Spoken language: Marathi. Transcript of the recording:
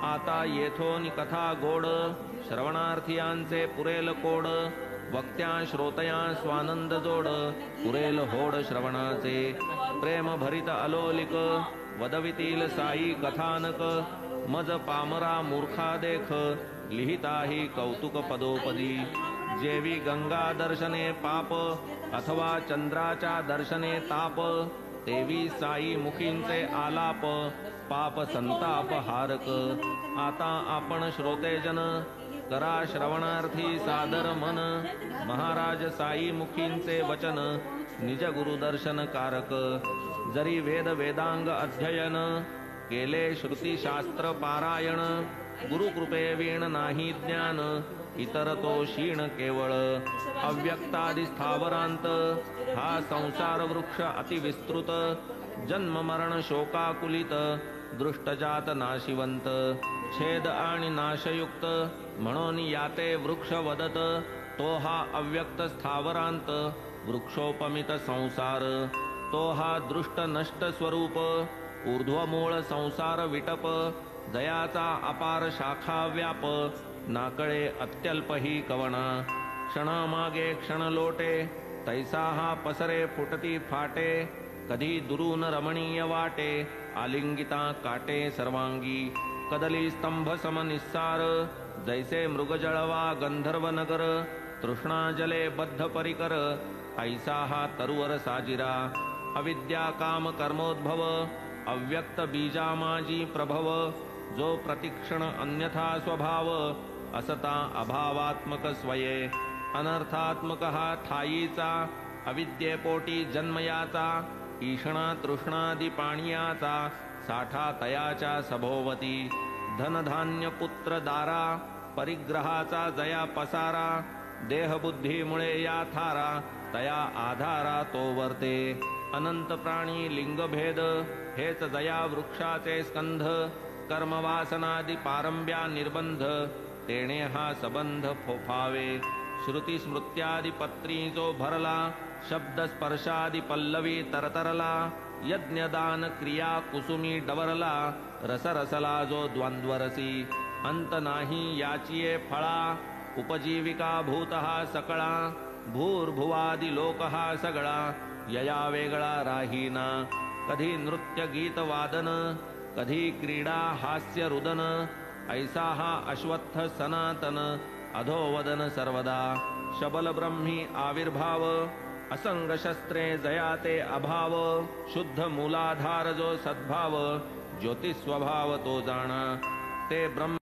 आता येथोनी कथा गोड श्रवणार्थियांचे पुरेल कोड वक्त्या श्रोतया स्वानंद जोड पुरेल होड श्रवणाचे प्रेम भरित अलोलिक वदवितील साई कथानक मज पामरा मूर्खा देख लिहिताही कौतुक पदोपदी जेवी गंगा दर्शने पाप अथवा चंद्राच्या दर्शने ताप तेवी साई मुखींचे आलाप पाप संताप हारक आता आपण श्रोतेजन करा श्रवणार्थी सादर मन महाराज साई मुखींचे वचन निज गुरुदर्शन कारक जरी वेद वेदांग अध्ययन केले श्रुती शास्त्र पारायण गुरुकृपे वीण नाही ज्ञान इतर तो क्षीण केवळ अव्यक्तादि स्थावरांत हा संसार वृक्ष अतिविस्तृत जन्म मरण शोकाकुलित दृष्टजात नाशिवंत छेद आणि नाशयुक्त म्हणून याते वृक्ष वदत तो हा अव्यक्त स्थावरांत वृक्षोपमित संसार तो हा दृष्ट नष्ट स्वरूप ऊर्ध्वमूळ संसार विटप दयाचा अपार शाखा व्याप नाकळे अत्यल्प ही कवना क्षणामागे क्षण लोटे तैसा हा पसरे फुटती फाटे कधी दुरून रमणीय वाटे आलिंगिता काटे सर्वांगी कदली स्तंभ सम निस्सार जैसे मृगजळवा गंधर्व नगर तृष्णा जले बद्ध परिकर ऐसा हा तरुवर साजिरा अविद्या काम कर्मोद्भव अव्यक्त बीजामाजी प्रभव जो प्रतिक्षण अन्यथा स्वभाव असता अभावात्मक स्वये अनर्थात्मक हा ठायीचा अविद्येपोटी जन्मयाचा ईषणा तृष्णादि पाणियाचा साठा तयाच्या सभोवती धनधान्य पुत्र दारा परिग्रहाचा जया पसारा देहबुद्धीमुळे या थारा तया आधारा तो वर्ते अनंत प्राणी लिंगभेद हेच जया वृक्षाचे स्कंध कर्मवासनादि पारंब्या निर्बंध तेणे हा सबंध फोफावे श्रुती स्मृत्यादि पत्री जो भरला शब्द स्पर्शादि पल्लवी तरतरला यज्ञदान क्रिया कुसुमी डवरला रसरसला जो द्वंद्वरसी अंत नाही याचिये फळा उपजीविका भूत हा सकळा भूर्भुवादि लोक हा सगळा यया वेगळा राहीना कधी नृत्य गीत वादन कधी क्रीडा हास्य रुदन ऐसा हा अश्वत्थ सनातन अधोवदन सर्वदा शबल ब्रह्मी आविर्भाव असंग शस्त्रे जयाते अभाव शुद्ध मूलाधार जो सद्भाव ज्योतिस्वभाव तो जाणा ते ब्रह्म